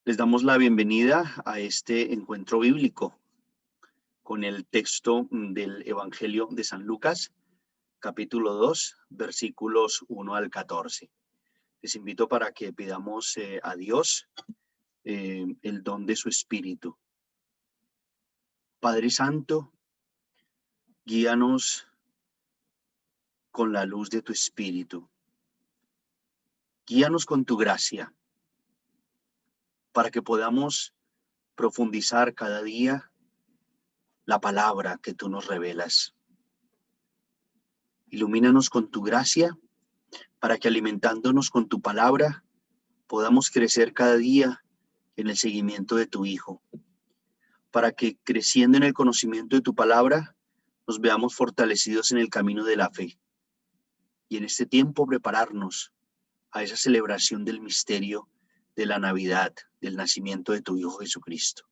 Les damos la bienvenida a este encuentro bíblico con el texto del Evangelio de San Lucas, capítulo 2, versículos 1 al 14. Les invito para que pidamos a Dios el don de su Espíritu. Padre Santo, guíanos con la luz de tu Espíritu. Guíanos con tu gracia, para que podamos profundizar cada día la palabra que tú nos revelas. Ilumínanos con tu gracia, para que alimentándonos con tu palabra, podamos crecer cada día en el seguimiento de tu Hijo. Para que creciendo en el conocimiento de tu palabra, nos veamos fortalecidos en el camino de la fe. Y en este tiempo prepararnos a esa celebración del misterio de la Navidad, del nacimiento de tu Hijo Jesucristo.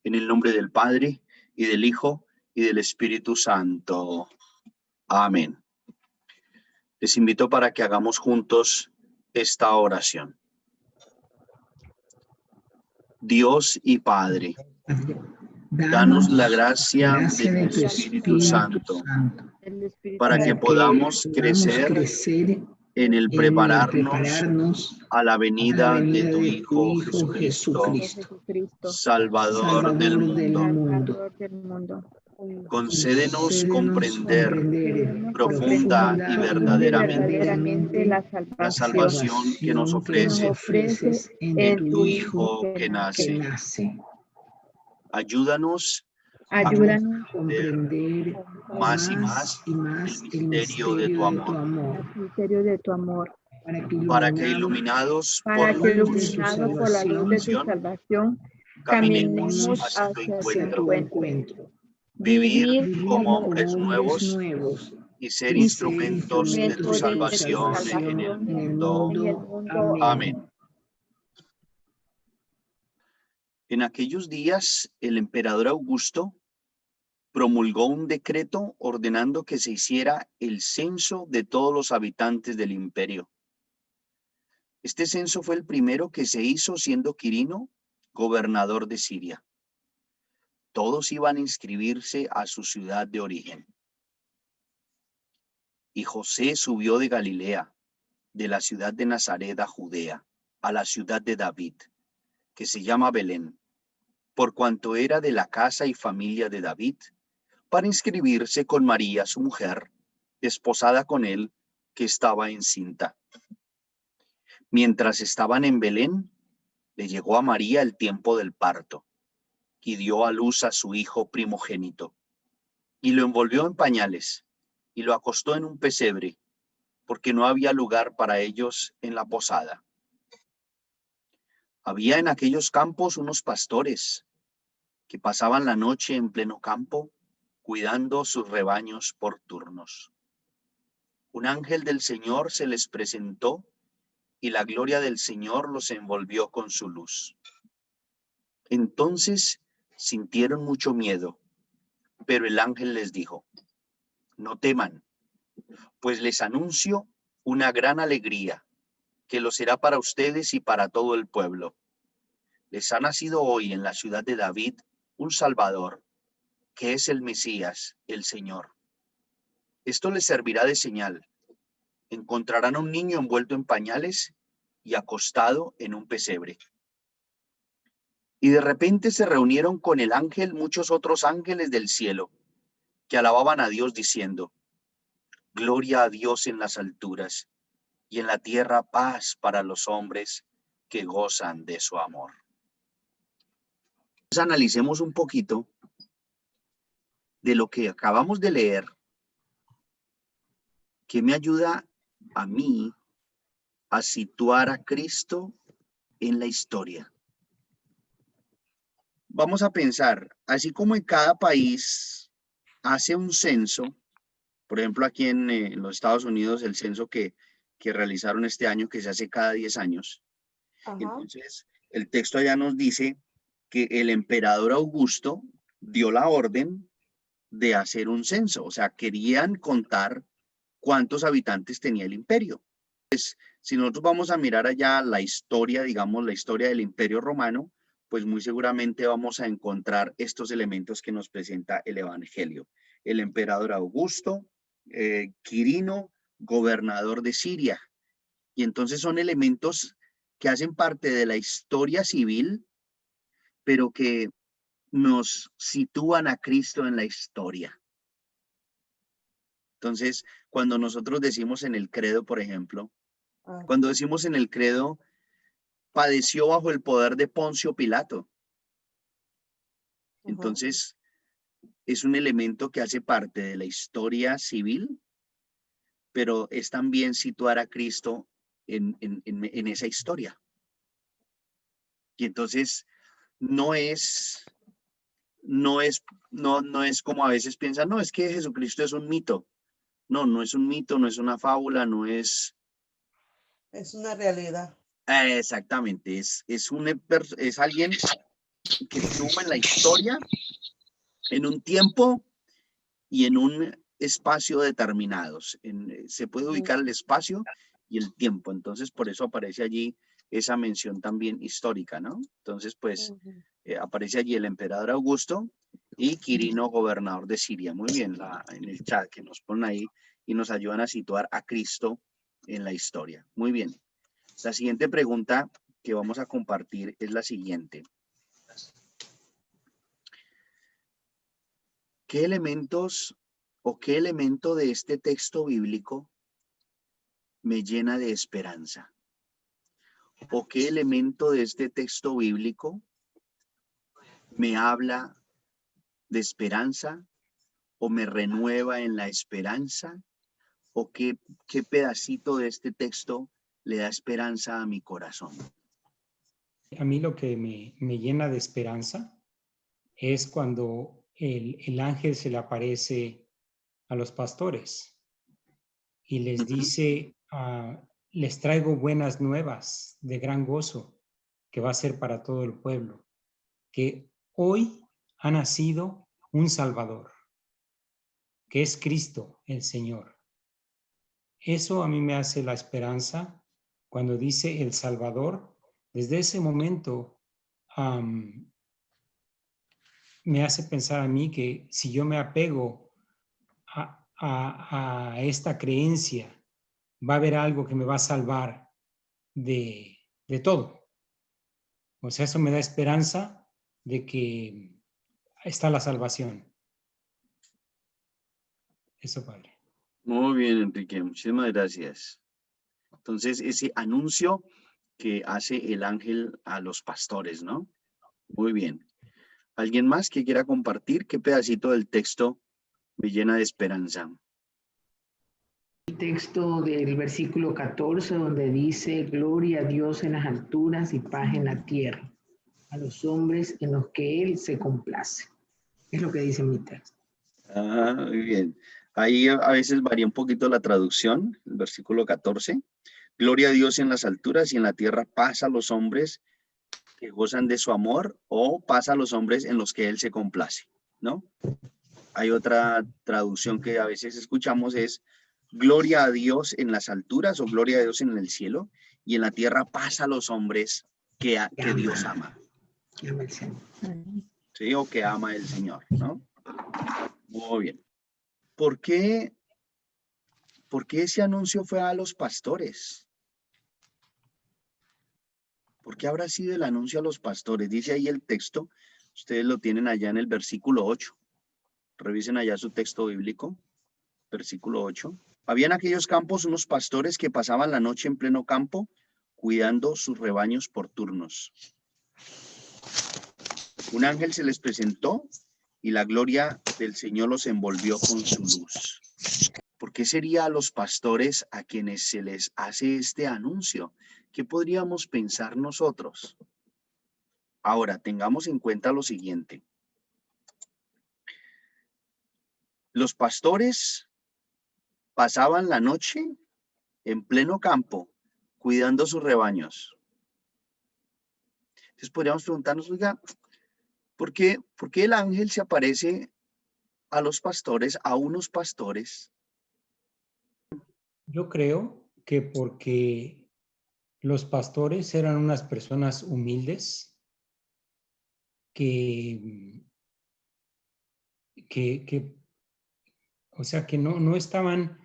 En el nombre del Padre, y del Hijo, y del Espíritu Santo. Amén. Les invito para que hagamos juntos esta oración. Dios y Padre, danos la gracia de tu Espíritu Santo, para que podamos crecer en el prepararnos a la venida de tu Hijo Jesucristo, Salvador del mundo. Concédenos comprender profunda y verdaderamente la salvación que nos ofreces en tu Hijo que nace. Ayúdanos a comprender más y más el misterio de tu amor, para que iluminados por la luz de tu salvación, caminemos hacia tu encuentro. Vivir como hombres nuevos y ser instrumentos de tu salvación en el mundo. Amén. En aquellos días, el emperador Augusto promulgó un decreto ordenando que se hiciera el censo de todos los habitantes del imperio. Este censo fue el primero que se hizo siendo Quirino gobernador de Siria. Todos iban a inscribirse a su ciudad de origen. Y José subió de Galilea, de la ciudad de Nazaret a Judea, a la ciudad de David, que se llama Belén, por cuanto era de la casa y familia de David, para inscribirse con María, su mujer, desposada con él, que estaba encinta. Mientras estaban en Belén, le llegó a María el tiempo del parto, y dio a luz a su hijo primogénito, y lo envolvió en pañales, y lo acostó en un pesebre, porque no había lugar para ellos en la posada. Había en aquellos campos unos pastores que pasaban la noche en pleno campo, cuidando sus rebaños por turnos. Un ángel del Señor se les presentó, y la gloria del Señor los envolvió con su luz. Entonces sintieron mucho miedo, pero el ángel les dijo: no teman, pues les anuncio una gran alegría, que lo será para ustedes y para todo el pueblo. Les ha nacido hoy en la ciudad de David un Salvador, que es el Mesías, el Señor. Esto les servirá de señal. Encontrarán a un niño envuelto en pañales y acostado en un pesebre. Y de repente se reunieron con el ángel muchos otros ángeles del cielo, que alababan a Dios diciendo: gloria a Dios en las alturas, y en la tierra paz para los hombres que gozan de su amor. Entonces analicemos un poquito de lo que acabamos de leer, que me ayuda a mí a situar a Cristo en la historia. Vamos a pensar, así como en cada país hace un censo, por ejemplo aquí en los Estados Unidos, el censo que realizaron este año, que se hace cada 10 años. Ajá. Entonces, el texto allá nos dice que el emperador Augusto dio la orden de hacer un censo, o sea, querían contar cuántos habitantes tenía el imperio. Pues Si nosotros vamos a mirar allá la historia, digamos, la historia del Imperio Romano, pues muy seguramente vamos a encontrar estos elementos que nos presenta el Evangelio. El emperador Augusto, Quirino, gobernador de Siria. Y entonces son elementos que hacen parte de la historia civil, pero que nos sitúan a Cristo en la historia. Entonces, cuando nosotros decimos en el credo, por ejemplo, cuando decimos en el credo, padeció bajo el poder de Poncio Pilato. Entonces, es un elemento que hace parte de la historia civil, pero es también situar a Cristo en esa historia. Y entonces, no es como a veces piensan, no, es que Jesucristo es un mito. No, no es un mito, no es una fábula, no es... Es una realidad. Exactamente, es alguien que estuvo en la historia, en un tiempo y en un espacio determinados. Se puede ubicar el espacio y el tiempo, entonces por eso aparece allí esa mención también histórica, ¿no? Entonces, pues, aparece allí el emperador Augusto y Quirino, gobernador de Siria. Muy bien, en el chat que nos ponen ahí y nos ayudan a situar a Cristo en la historia. Muy bien. La siguiente pregunta que vamos a compartir es la siguiente. ¿Qué elementos o qué elemento de este texto bíblico me llena de esperanza? ¿O qué elemento de este texto bíblico me habla de esperanza o me renueva en la esperanza? ¿O qué pedacito de este texto le da esperanza a mi corazón? A mí lo que me llena de esperanza es cuando el ángel se le aparece a los pastores y les dice, les traigo buenas nuevas de gran gozo que va a ser para todo el pueblo, que hoy ha nacido un Salvador, que es Cristo el Señor. Eso a mí me hace la esperanza cuando dice el Salvador. Desde ese momento me hace pensar a mí que si yo me apego a esta creencia, va a haber algo que me va a salvar de todo. O sea, eso me da esperanza de que está la salvación. Eso, Padre. Muy bien, Enrique, muchísimas gracias. Entonces, ese anuncio que hace el ángel a los pastores, ¿no? Muy bien. ¿Alguien más que quiera compartir qué pedacito del texto me llena de esperanza? El texto del versículo 14, donde dice, gloria a Dios en las alturas y paz en la tierra, a los hombres en los que Él se complace. Es lo que dice mi texto. Muy bien. Ahí a veces varía un poquito la traducción, el versículo 14. Gloria a Dios en las alturas y en la tierra paz a los hombres que gozan de su amor, o paz a los hombres en los que Él se complace, ¿no? Hay otra traducción que a veces escuchamos, es gloria a Dios en las alturas o gloria a Dios en el cielo, y en la tierra paz a los hombres que Dios ama. Ama el Señor. ¿Sí? O que ama el Señor, ¿no? Muy bien. ¿Por qué ese anuncio fue a los pastores? ¿Por qué habrá sido el anuncio a los pastores? Dice ahí el texto, ustedes lo tienen allá en el versículo 8. Revisen allá su texto bíblico, versículo 8. Había en aquellos campos unos pastores que pasaban la noche en pleno campo, cuidando sus rebaños por turnos. Un ángel se les presentó y la gloria del Señor los envolvió con su luz. ¿Por qué sería a los pastores a quienes se les hace este anuncio? ¿Qué podríamos pensar nosotros? Ahora, tengamos en cuenta lo siguiente. Los pastores pasaban la noche en pleno campo, cuidando sus rebaños. Entonces podríamos preguntarnos, oiga, ¿por qué el ángel se aparece a los pastores, a unos pastores? Yo creo que porque los pastores eran unas personas humildes que o sea, que no estaban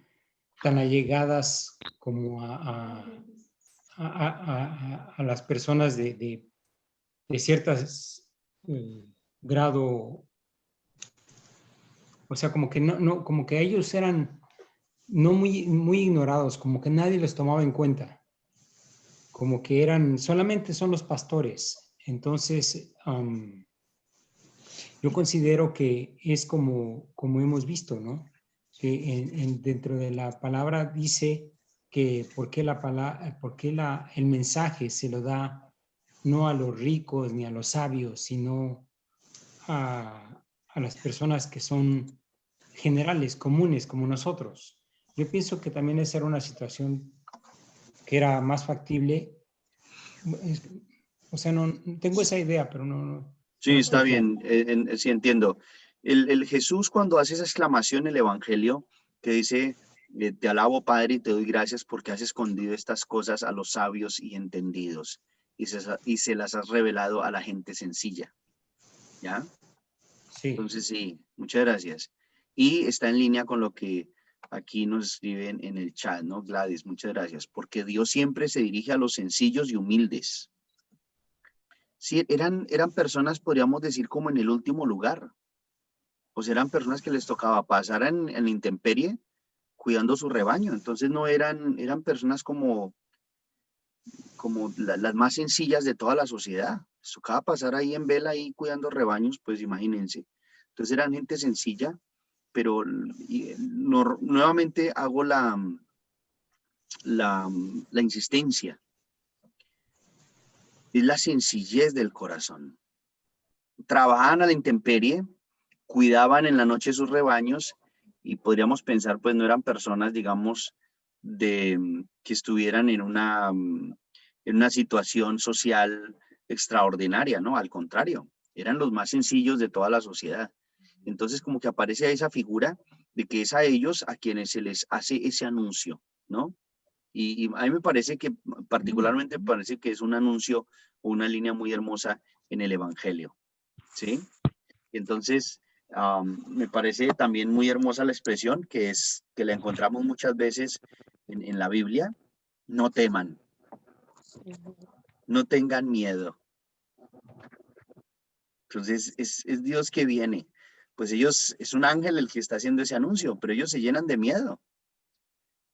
tan allegadas como a las personas de ciertas grado, o sea, como que como que ellos eran no muy ignorados, como que nadie los tomaba en cuenta, como que solamente son los pastores. Entonces, yo considero que es como hemos visto, ¿no? Que dentro de la palabra dice que por qué el mensaje se lo da no a los ricos ni a los sabios, sino a las personas que son generales, comunes, como nosotros. Yo pienso que también esa era una situación que era más factible. O sea, no tengo esa idea, pero no Sí, está estoy claro. bien, sí entiendo. El Jesús cuando hace esa exclamación en el Evangelio, que dice, te alabo Padre y te doy gracias porque has escondido estas cosas a los sabios y entendidos y se las has revelado a la gente sencilla, ¿ya? Sí. Entonces sí, muchas gracias. Y está en línea con lo que aquí nos escriben en el chat, ¿no? Gladys, muchas gracias, porque Dios siempre se dirige a los sencillos y humildes. Sí, eran personas, podríamos decir, como en el último lugar. O sea, eran personas que les tocaba pasar en la intemperie cuidando su rebaño. Entonces no eran personas como las más sencillas de toda la sociedad. Les tocaba pasar ahí en vela, ahí cuidando rebaños, pues imagínense. Entonces eran gente sencilla, pero nuevamente hago la insistencia. Es la sencillez del corazón. Trabajaban a la intemperie, cuidaban en la noche sus rebaños y podríamos pensar, pues no eran personas, digamos, que estuvieran en una situación social extraordinaria, ¿no? Al contrario, eran los más sencillos de toda la sociedad. Entonces, como que aparece esa figura de que es a ellos a quienes se les hace ese anuncio, ¿no? Y a mí me parece que, particularmente, me parece que es un anuncio o una línea muy hermosa en el Evangelio, ¿sí? Entonces, me parece también muy hermosa la expresión que la encontramos muchas veces en la Biblia. No teman, no tengan miedo. Entonces, es Dios que viene. Pues es un ángel el que está haciendo ese anuncio, pero ellos se llenan de miedo.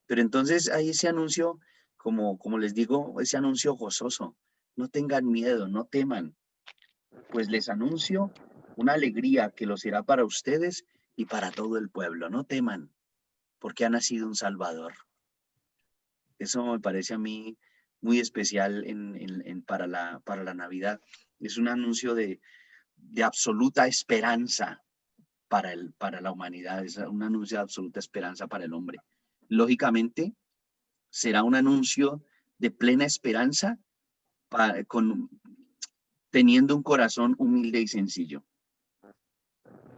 Pero entonces hay ese anuncio, como les digo, ese anuncio gozoso. No tengan miedo, no teman, pues les anuncio una alegría que lo será para ustedes y para todo el pueblo. No teman, porque ha nacido un Salvador. Eso me parece a mí muy especial para la Navidad. Es un anuncio de absoluta esperanza para la humanidad, es un anuncio de absoluta esperanza para el hombre. Lógicamente, será un anuncio de plena esperanza teniendo un corazón humilde y sencillo.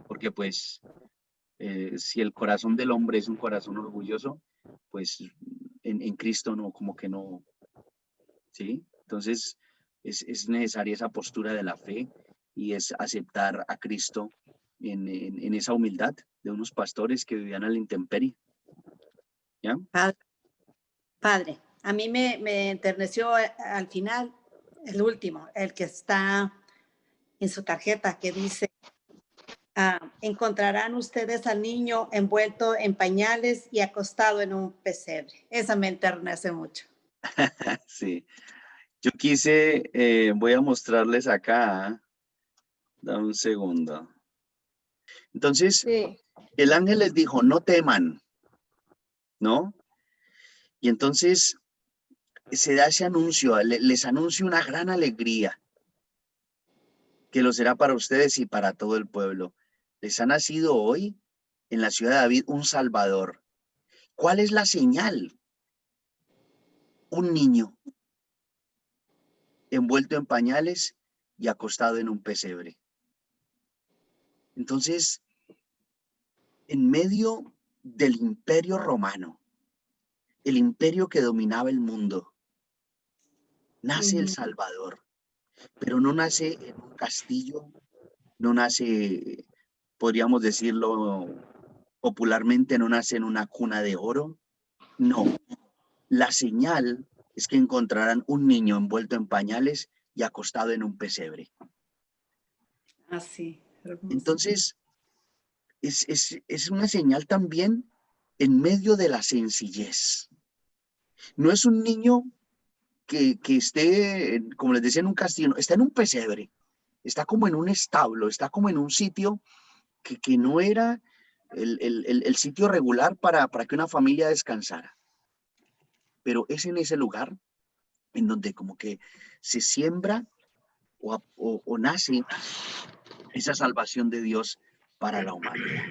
Porque pues si el corazón del hombre es un corazón orgulloso, pues en Cristo no, como que no, ¿sí? Entonces es necesaria esa postura de la fe y es aceptar a Cristo en esa humildad de unos pastores que vivían a la intemperie. ¿Ya? Padre, a mí me enterneció al final el último, el que está en su tarjeta, que dice, encontrarán ustedes al niño envuelto en pañales y acostado en un pesebre. Esa me enternece mucho. Sí. Yo voy a mostrarles acá. Dame un segundo. Entonces, Sí. el ángel les dijo, no teman, ¿no? Y entonces se da ese anuncio, les anuncio una gran alegría que lo será para ustedes y para todo el pueblo. Les ha nacido hoy en la ciudad de David un Salvador. ¿Cuál es la señal? Un niño envuelto en pañales y acostado en un pesebre. Entonces, en medio del imperio romano, el imperio que dominaba el mundo, nace el Salvador, pero no nace en un castillo, no nace, podríamos decirlo popularmente, no nace en una cuna de oro. No, la señal es que encontrarán un niño envuelto en pañales y acostado en un pesebre. Así. Entonces, es una señal también en medio de la sencillez. No es un niño que esté, como les decía, en un castillo, está en un pesebre, está como en un establo, está como en un sitio que no era el sitio regular para que una familia descansara. Pero es en ese lugar en donde como que se siembra o nace esa salvación de Dios para la humanidad,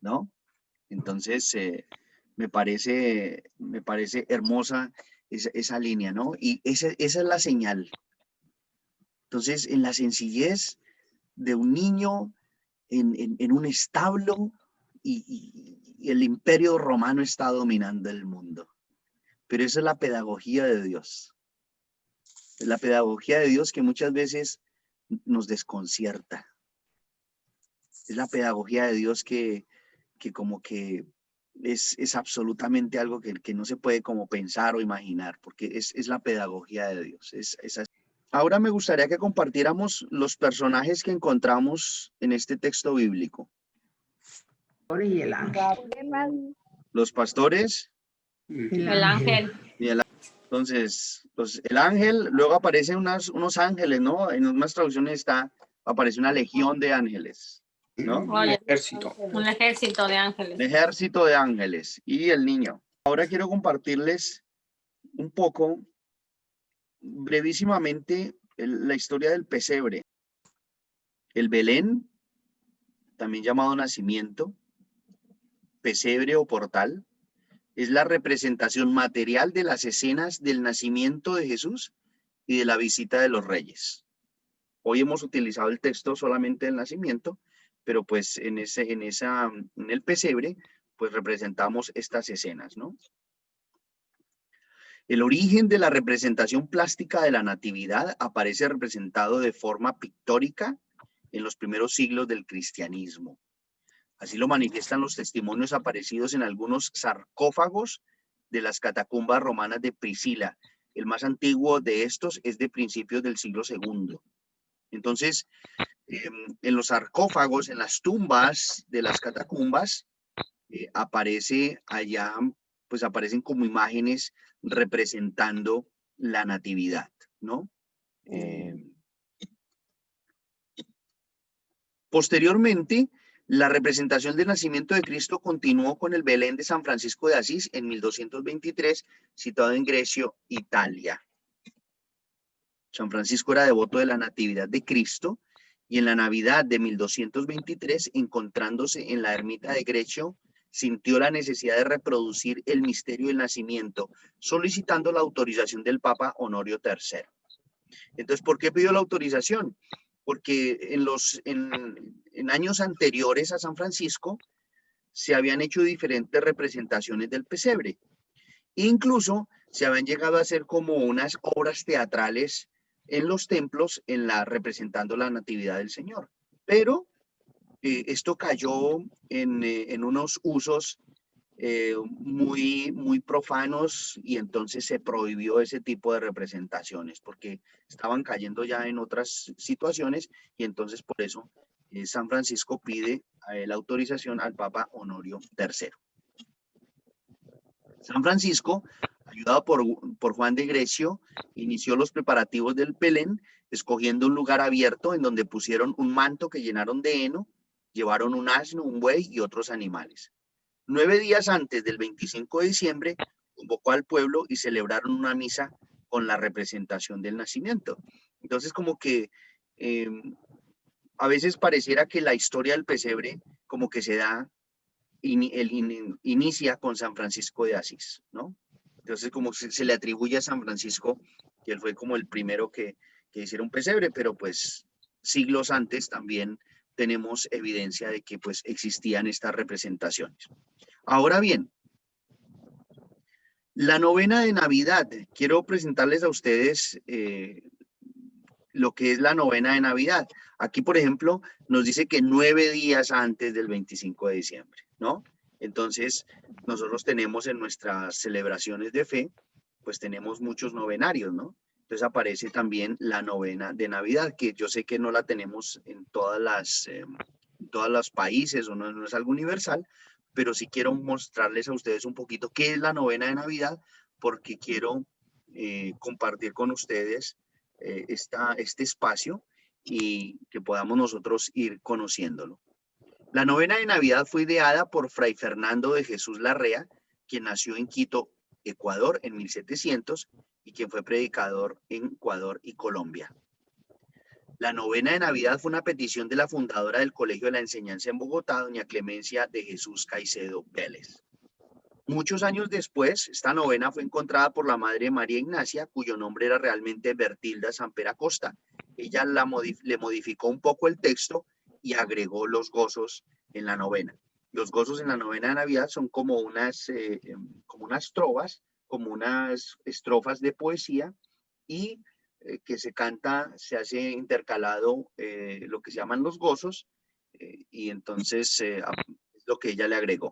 ¿no? Entonces, me parece hermosa esa línea, ¿no? Y esa es la señal. Entonces, en la sencillez de un niño en un establo y el imperio romano está dominando el mundo. Pero esa es la pedagogía de Dios. Es la pedagogía de Dios que muchas veces nos desconcierta. Es la pedagogía de Dios que como que es absolutamente algo que no se puede como pensar o imaginar, porque es la pedagogía de Dios. Ahora me gustaría que compartiéramos los personajes que encontramos en este texto bíblico. Y el ángel. Los pastores El El ángel. y el ángel. Entonces, el ángel, luego aparecen unos ángeles, ¿no? En unas traducciones aparece una legión de ángeles, ¿no? Oye, Ejército. un ejército de ángeles. Un ejército de ángeles y el niño. Ahora quiero compartirles un poco, brevísimamente, la historia del pesebre. El Belén, también llamado nacimiento, pesebre o portal, es la representación material de las escenas del nacimiento de Jesús y de la visita de los reyes. Hoy hemos utilizado el texto solamente del nacimiento, pero pues en el pesebre, pues representamos estas escenas, ¿no? El origen de la representación plástica de la natividad aparece representado de forma pictórica en los primeros siglos del cristianismo. Así lo manifiestan los testimonios aparecidos en algunos sarcófagos de las catacumbas romanas de Priscila. El más antiguo de estos es de principios del siglo II. Entonces, en los sarcófagos, en las tumbas de las catacumbas, aparece allá, pues aparecen como imágenes representando la natividad, ¿no? Posteriormente, la representación del nacimiento de Cristo continuó con el Belén de San Francisco de Asís en 1223, situado en Grecia, Italia. San Francisco era devoto de la Natividad de Cristo y en la Navidad de 1223, encontrándose en la ermita de Grecia, sintió la necesidad de reproducir el misterio del nacimiento, solicitando la autorización del Papa Honorio III. Entonces, ¿por qué pidió la autorización? Porque en años anteriores a San Francisco se habían hecho diferentes representaciones del pesebre. Incluso se habían llegado a hacer como unas obras teatrales en los templos representando la natividad del Señor. Pero esto cayó en unos usos muy profanos y entonces se prohibió ese tipo de representaciones porque estaban cayendo ya en otras situaciones y entonces por eso San Francisco pide la autorización al Papa Honorio III. San Francisco, ayudado por Juan de Grecio, inició los preparativos del Belén, escogiendo un lugar abierto en donde pusieron un manto que llenaron de heno, llevaron un asno, un buey y otros animales. 9 días antes del 25 de diciembre, convocó al pueblo y celebraron una misa con la representación del nacimiento. Entonces, como que a veces pareciera que la historia del pesebre como que se da, inicia con San Francisco de Asís, ¿no? Entonces, como se le atribuye a San Francisco que él fue como el primero que hiciera un pesebre, pero pues siglos antes también tenemos evidencia de que pues existían estas representaciones. Ahora bien, La novena de Navidad. Quiero presentarles a ustedes lo que es la novena de Navidad. Aquí, por ejemplo, nos dice que 9 días antes del 25 de diciembre, ¿no? Entonces, nosotros tenemos en nuestras celebraciones de fe, pues tenemos muchos novenarios, ¿no? Entonces aparece también la novena de Navidad, que yo sé que no la tenemos en todos los países o no es algo universal, pero sí quiero mostrarles a ustedes un poquito qué es la novena de Navidad, porque quiero compartir con ustedes este espacio y que podamos nosotros ir conociéndolo. La novena de Navidad fue ideada por Fray Fernando de Jesús Larrea, quien nació en Quito, Ecuador, en 1700 y quien fue predicador en Ecuador y Colombia. La novena de Navidad fue una petición de la fundadora del Colegio de la Enseñanza en Bogotá, doña Clemencia de Jesús Caicedo Vélez. Muchos años después, esta novena fue encontrada por la madre María Ignacia, cuyo nombre era realmente Bertilda Samper Acosta. Ella le modificó un poco el texto y agregó los gozos en la novena. Los gozos en la novena de Navidad son como unas trovas, como unas estrofas de poesía y que se canta, se hace intercalado lo que se llaman los gozos y entonces es lo que ella le agregó.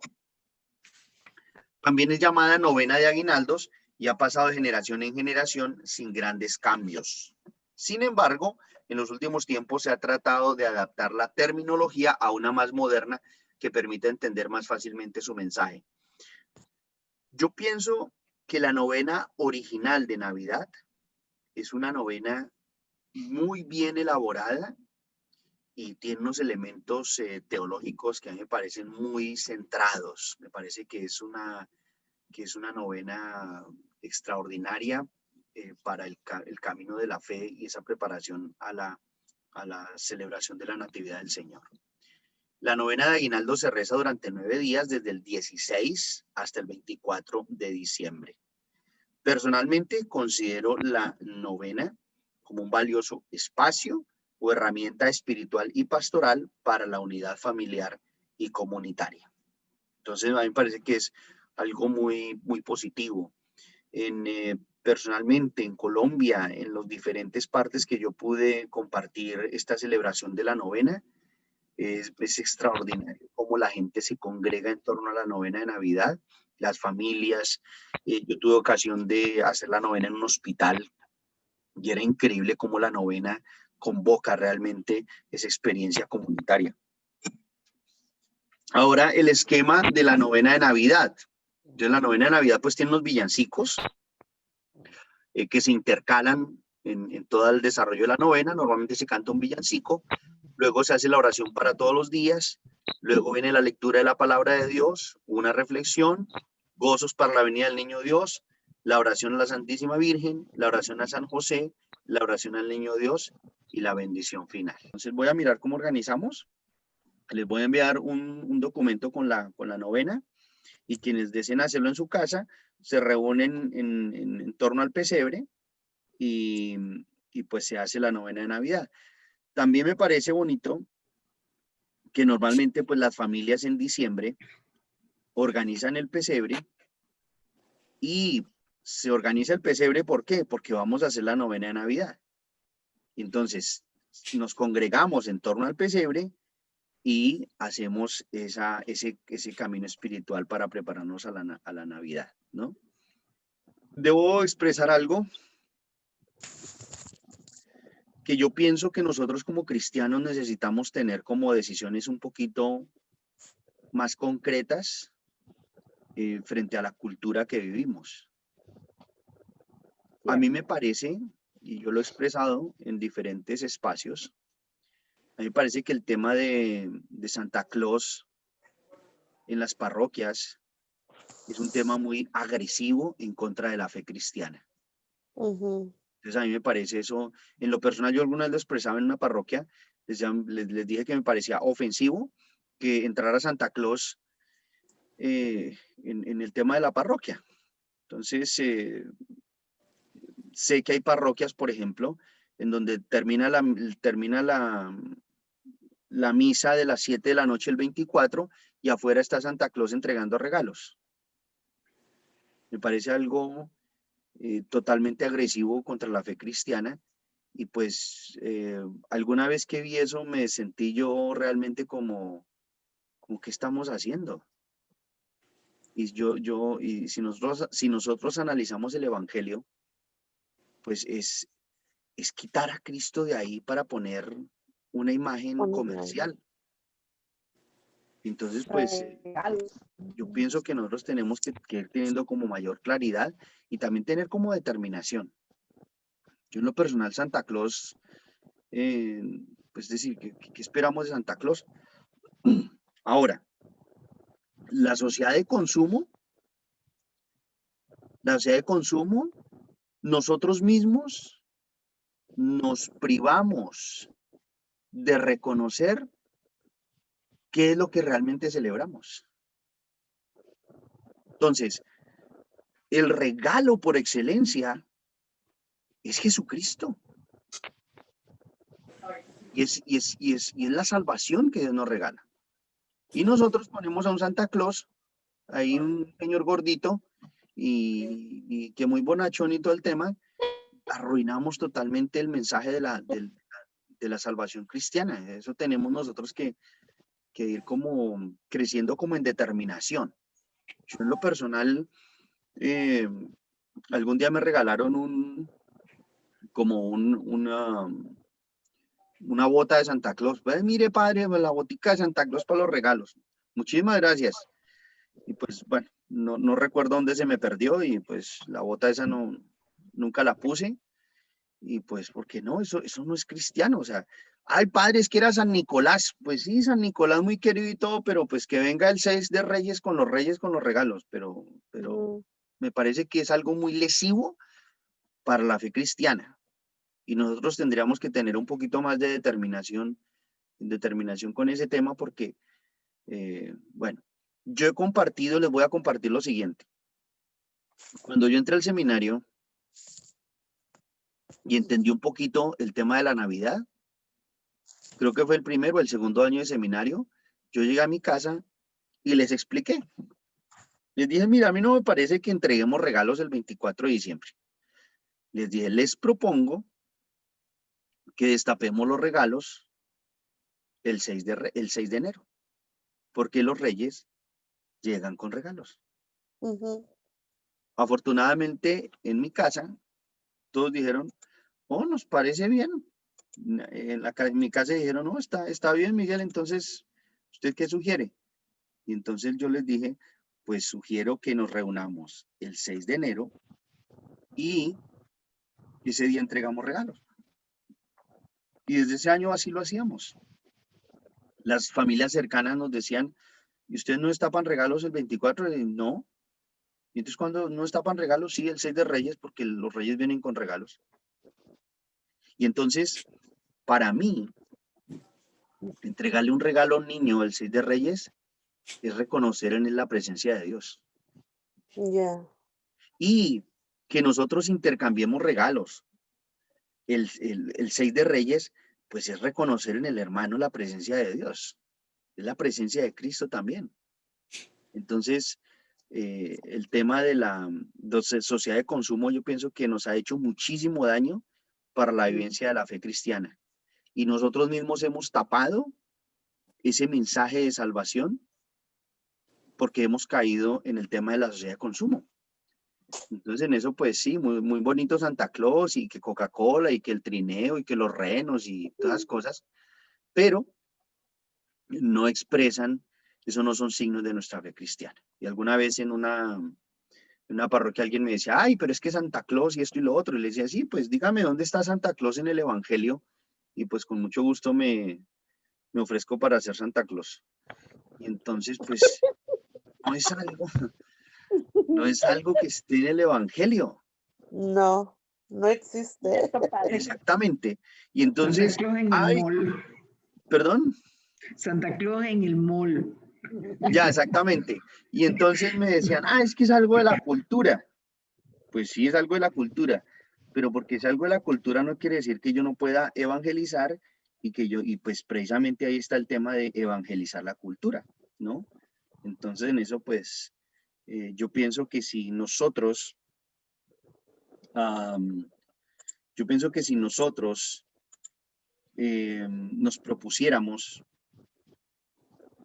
También es llamada novena de aguinaldos y ha pasado de generación en generación sin grandes cambios. Sin embargo, en los últimos tiempos se ha tratado de adaptar la terminología a una más moderna que permita entender más fácilmente su mensaje. Yo pienso que la novena original de Navidad es una novena muy bien elaborada y tiene unos elementos teológicos que a mí me parecen muy centrados. Me parece que es una novena extraordinaria para el camino de la fe y esa preparación a la celebración de la Natividad del Señor. La novena de aguinaldo se reza durante 9 días, desde el 16 hasta el 24 de diciembre. Personalmente considero la novena como un valioso espacio o herramienta espiritual y pastoral para la unidad familiar y comunitaria. Entonces, a mí me parece que es algo muy, muy positivo. Personalmente, en Colombia, en las diferentes partes que yo pude compartir esta celebración de la novena, es extraordinario cómo la gente se congrega en torno a la novena de Navidad, las familias. Yo tuve ocasión de hacer la novena en un hospital y era increíble cómo la novena convoca realmente esa experiencia comunitaria. Ahora, el esquema de la novena de Navidad. Entonces, la novena de Navidad pues tiene unos villancicos que se intercalan en todo el desarrollo de la novena. Normalmente se canta un villancico, luego se hace la oración para todos los días, luego viene la lectura de la palabra de Dios, una reflexión, gozos para la venida del niño Dios, la oración a la Santísima Virgen, la oración a San José, la oración al niño Dios y la bendición final. Entonces voy a mirar cómo organizamos. Les voy a enviar un documento con la novena y quienes deseen hacerlo en su casa se reúnen en torno al pesebre y pues se hace la novena de Navidad. También me parece bonito que normalmente pues las familias en diciembre organizan el pesebre y se organiza el pesebre, ¿por qué? Porque vamos a hacer la novena de Navidad. Entonces nos congregamos en torno al pesebre y hacemos ese camino espiritual para prepararnos a la Navidad, ¿no? Debo expresar algo que yo pienso que nosotros como cristianos necesitamos tener como decisiones un poquito más concretas frente a la cultura que vivimos. A mí me parece, y yo lo he expresado en diferentes espacios, a mí me parece que el tema de Santa Claus en las parroquias es un tema muy agresivo en contra de la fe cristiana. Entonces a mí me parece eso, en lo personal yo alguna vez lo expresaba en una parroquia, les dije que me parecía ofensivo que entrara Santa Claus en el tema de la parroquia. Entonces sé que hay parroquias, por ejemplo, en donde termina la misa de las 7 de la noche el 24 y afuera está Santa Claus entregando regalos. Me parece algo totalmente agresivo contra la fe cristiana. Y pues alguna vez que vi eso me sentí yo realmente como ¿qué estamos haciendo? Y si nosotros analizamos el Evangelio, pues es quitar a Cristo de ahí para poner una imagen comercial. Entonces, pues yo pienso que nosotros tenemos que ir teniendo como mayor claridad y también tener como determinación. Yo en lo personal, Santa Claus, pues decir, ¿qué esperamos de Santa Claus? Ahora, la sociedad de consumo, nosotros mismos nos privamos de reconocer qué es lo que realmente celebramos. Entonces, el regalo por excelencia es Jesucristo. Y es la salvación que Dios nos regala. Y nosotros ponemos a un Santa Claus, ahí un señor gordito, y que muy bonachón y todo el tema, arruinamos totalmente el mensaje de la salvación cristiana. Eso tenemos nosotros que ir como creciendo como en determinación. Yo en lo personal, algún día me regalaron una bota de Santa Claus. Pues mire, padre, la botica de Santa Claus para los regalos. Muchísimas gracias. Y pues bueno, no recuerdo dónde se me perdió y pues la bota esa nunca la puse. Y pues, ¿por qué no? Eso no es cristiano. O sea, ay, padre, es que era San Nicolás. Pues sí, San Nicolás muy querido y todo, pero pues que venga el 6 de Reyes con los regalos. Pero me parece que es algo muy lesivo para la fe cristiana. Y nosotros tendríamos que tener un poquito más de determinación con ese tema porque, bueno, yo les voy a compartir lo siguiente. Cuando yo entré al seminario y entendí un poquito el tema de la Navidad, creo que fue el primero o el segundo año de seminario, yo llegué a mi casa y les expliqué. Les dije, mira, a mí no me parece que entreguemos regalos el 24 de diciembre. Les dije, les propongo que destapemos los regalos el 6 de enero, porque los reyes llegan con regalos. Afortunadamente, en mi casa, todos dijeron, oh, nos parece bien. En mi casa dijeron, no, está bien, Miguel, entonces, ¿usted qué sugiere? Y entonces yo les dije, pues sugiero que nos reunamos el 6 de enero y ese día entregamos regalos. Y desde ese año así lo hacíamos. Las familias cercanas nos decían, ¿y ustedes no destapan regalos el 24? No. Y entonces cuando no destapan regalos, sí, el 6 de Reyes, porque los Reyes vienen con regalos. Y entonces, para mí, entregarle un regalo a un niño el 6 de Reyes es reconocer en él la presencia de Dios. Y que nosotros intercambiemos regalos. El 6 de Reyes, pues es reconocer en el hermano la presencia de Dios. Es la presencia de Cristo también. Entonces, el tema de la sociedad de consumo, yo pienso que nos ha hecho muchísimo daño para la vivencia de la fe cristiana. Y nosotros mismos hemos tapado ese mensaje de salvación porque hemos caído en el tema de la sociedad de consumo. Entonces en eso pues sí, muy, muy bonito Santa Claus y que Coca-Cola y que el trineo y que los renos y todas las cosas, pero no expresan, eso no son signos de nuestra fe cristiana. Y alguna vez en una parroquia alguien me decía, ay, pero es que Santa Claus y esto y lo otro, y le decía, sí, pues dígame dónde está Santa Claus en el Evangelio, y pues con mucho gusto me ofrezco para ser Santa Claus. Y entonces pues no es algo que esté en el Evangelio. No existe. Exactamente. Y entonces, Santa Claus en el mall. ¿Perdón? Santa Claus en el mall. Ya, exactamente. Y entonces me decían, es que es algo de la cultura. Pues sí, es algo de la cultura, pero porque es algo de la cultura no quiere decir que yo no pueda evangelizar y pues precisamente ahí está el tema de evangelizar la cultura, ¿no? Entonces en eso pues Yo pienso que si nosotros, nos propusiéramos,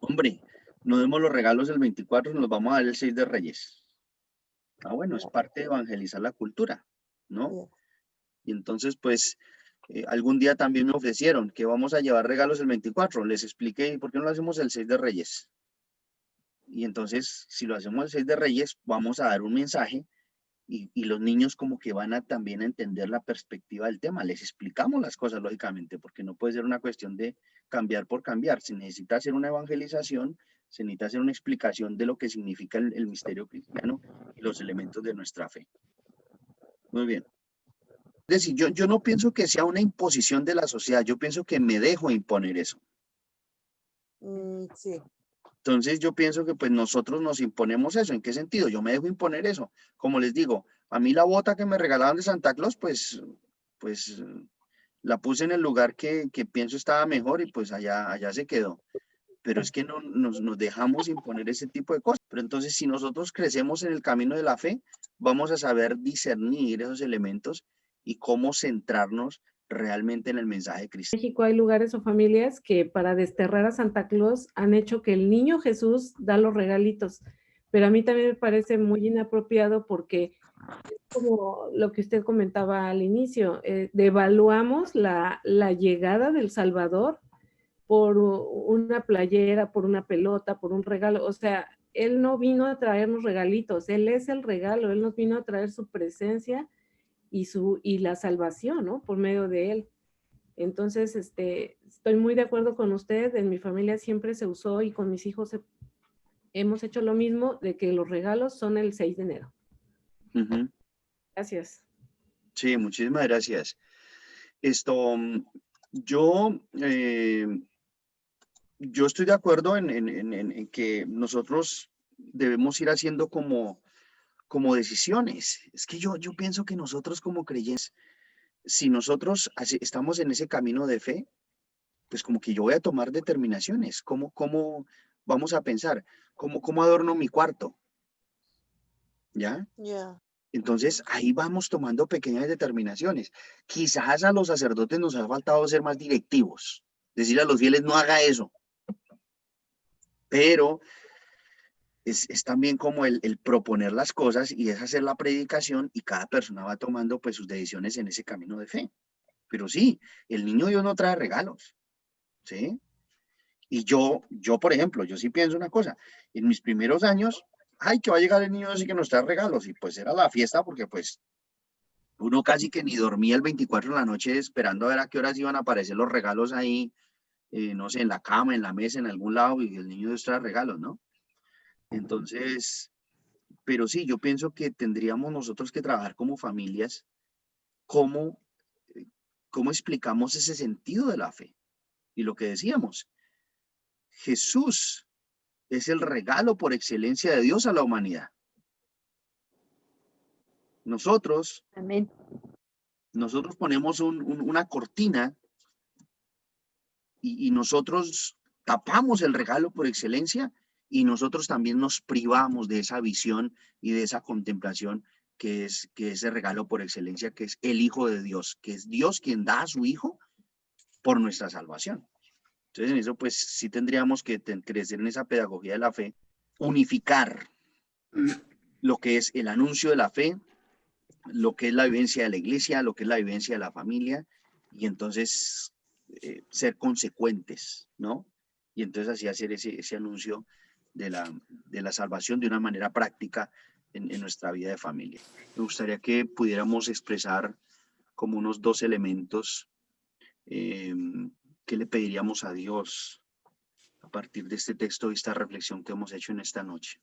hombre, no demos los regalos el 24, nos los vamos a dar el 6 de Reyes. Bueno, es parte de evangelizar la cultura, ¿no? Yeah. Y entonces, pues, algún día también me ofrecieron que vamos a llevar regalos el 24. Les expliqué, ¿por qué no lo hacemos el 6 de Reyes? Y entonces, si lo hacemos el 6 de Reyes, vamos a dar un mensaje y los niños como que van a también entender la perspectiva del tema. Les explicamos las cosas, lógicamente, porque no puede ser una cuestión de cambiar por cambiar. Se necesita hacer una evangelización, se necesita hacer una explicación de lo que significa el misterio cristiano y los elementos de nuestra fe. Muy bien. Es decir, yo no pienso que sea una imposición de la sociedad, yo pienso que me dejo imponer eso. Sí. Entonces yo pienso que pues nosotros nos imponemos eso. ¿En qué sentido? Yo me dejo imponer eso. Como les digo, a mí la bota que me regalaban de Santa Claus, pues la puse en el lugar que pienso estaba mejor y pues allá se quedó. Pero es que no nos dejamos imponer ese tipo de cosas. Pero entonces si nosotros crecemos en el camino de la fe, vamos a saber discernir esos elementos y cómo centrarnos realmente en el mensaje cristiano. En México hay lugares o familias que para desterrar a Santa Claus han hecho que el niño Jesús da los regalitos, pero a mí también me parece muy inapropiado porque es como lo que usted comentaba al inicio, devaluamos la llegada del Salvador por una playera, por una pelota, por un regalo, o sea, Él no vino a traernos regalitos, Él es el regalo, Él nos vino a traer su presencia y la salvación, ¿no? Por medio de Él. Entonces, estoy muy de acuerdo con usted, en mi familia siempre se usó y con mis hijos hemos hecho lo mismo, de que los regalos son el 6 de enero. Uh-huh. Gracias. Sí, muchísimas gracias. Yo estoy de acuerdo en que nosotros debemos ir haciendo como decisiones. Es que yo pienso que nosotros como creyentes, si nosotros estamos en ese camino de fe, pues como que yo voy a tomar determinaciones. ¿Cómo vamos a pensar? ¿Cómo adorno mi cuarto? ¿Ya? Yeah. Entonces ahí vamos tomando pequeñas determinaciones. Quizás a los sacerdotes nos ha faltado ser más directivos, decir a los fieles no haga eso. Pero es también como el proponer las cosas y es hacer la predicación y cada persona va tomando pues sus decisiones en ese camino de fe. Pero sí, el niño Dios no trae regalos, ¿sí? Y yo, por ejemplo, yo sí pienso una cosa, en mis primeros años, ay, que va a llegar el niño Dios y que nos trae regalos, y pues era la fiesta porque pues uno casi que ni dormía el 24 de la noche esperando a ver a qué horas iban a aparecer los regalos ahí, no sé, en la cama, en la mesa, en algún lado, y el niño Dios trae regalos, ¿no? Entonces, pero sí, yo pienso que tendríamos nosotros que trabajar como familias, cómo explicamos ese sentido de la fe. Y lo que decíamos, Jesús es el regalo por excelencia de Dios a la humanidad. Nosotros Amén. ponemos una cortina y nosotros tapamos el regalo por excelencia y nosotros también nos privamos de esa visión y de esa contemplación que es ese regalo por excelencia, que es el Hijo de Dios, que es Dios quien da a su Hijo por nuestra salvación. Entonces en eso pues sí tendríamos que crecer en esa pedagogía de la fe, unificar lo que es el anuncio de la fe, lo que es la vivencia de la iglesia, lo que es la vivencia de la familia, y entonces ser consecuentes, ¿no? Y entonces así hacer ese anuncio de la salvación de una manera práctica en nuestra vida de familia. Me gustaría que pudiéramos expresar como unos 2 elementos que le pediríamos a Dios a partir de este texto y esta reflexión que hemos hecho en esta noche.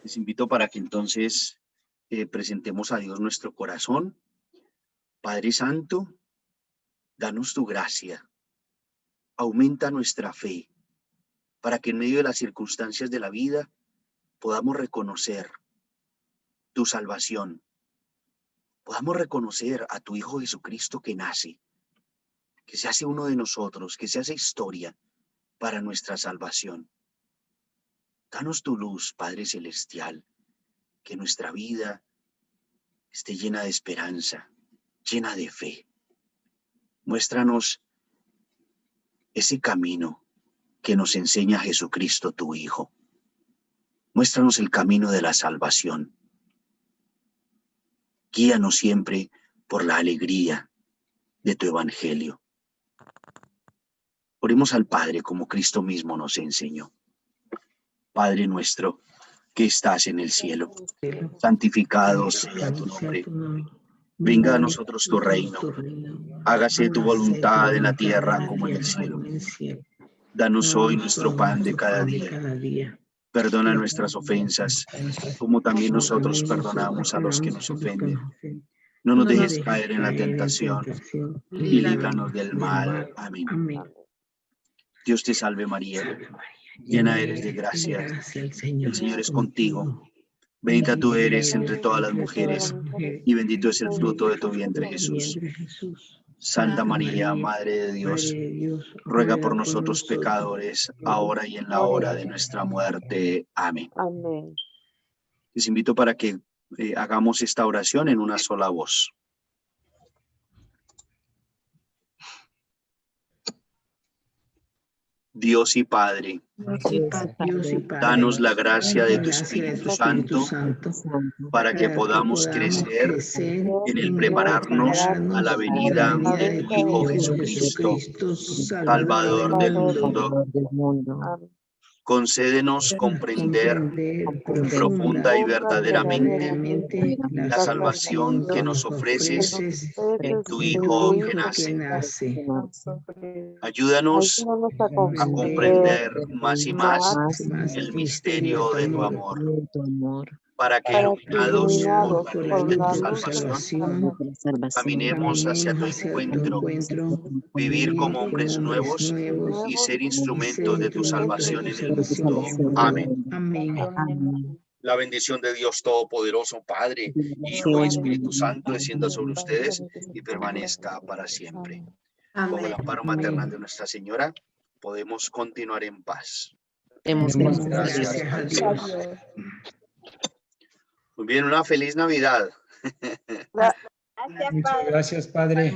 Les invito para que entonces presentemos a Dios nuestro corazón. Padre Santo, danos tu gracia, aumenta nuestra fe, para que en medio de las circunstancias de la vida podamos reconocer tu salvación, podamos reconocer a tu Hijo Jesucristo que nace, que se hace uno de nosotros, que se hace historia para nuestra salvación. Danos tu luz, Padre Celestial, que nuestra vida esté llena de esperanza, llena de fe. Muéstranos ese camino que nos enseña Jesucristo, tu Hijo. Muéstranos el camino de la salvación. Guíanos siempre por la alegría de tu evangelio. Oremos al Padre como Cristo mismo nos enseñó. Padre nuestro que estás en el cielo, santificado sea tu nombre. Venga a nosotros tu reino. Hágase tu voluntad en la tierra como en el cielo. Danos hoy nuestro pan de cada día. Perdona nuestras ofensas, como también nosotros perdonamos a los que nos ofenden. No nos dejes caer en la tentación y líbranos del mal. Amén. Dios te salve María, llena eres de gracia. El Señor es contigo. Bendita tú eres entre todas las mujeres y bendito es el fruto de tu vientre Jesús. Santa María, Madre de Dios, ruega por nosotros pecadores, ahora y en la hora de nuestra muerte. Amén. Amén. Les invito para que hagamos esta oración en una sola voz. Dios y Padre, danos la gracia de tu Espíritu Santo para que podamos crecer en el prepararnos a la venida de tu Hijo Jesucristo, Salvador del mundo. Concédenos comprender profunda y verdaderamente la salvación que nos ofreces en tu Hijo que nace. Ayúdanos a comprender más y más el misterio de tu amor, para que iluminados por la luz de tu salvación, caminemos hacia tu encuentro, vivir como hombres nuevos y ser instrumentos de tu salvación en el mundo. Amén. La bendición de Dios Todopoderoso, Padre, Hijo y Espíritu Santo, descienda sobre ustedes y permanezca para siempre. Con el amparo maternal de Nuestra Señora, podemos continuar en paz. Gracias a Dios. Muy bien, una feliz Navidad. Muchas gracias, Padre.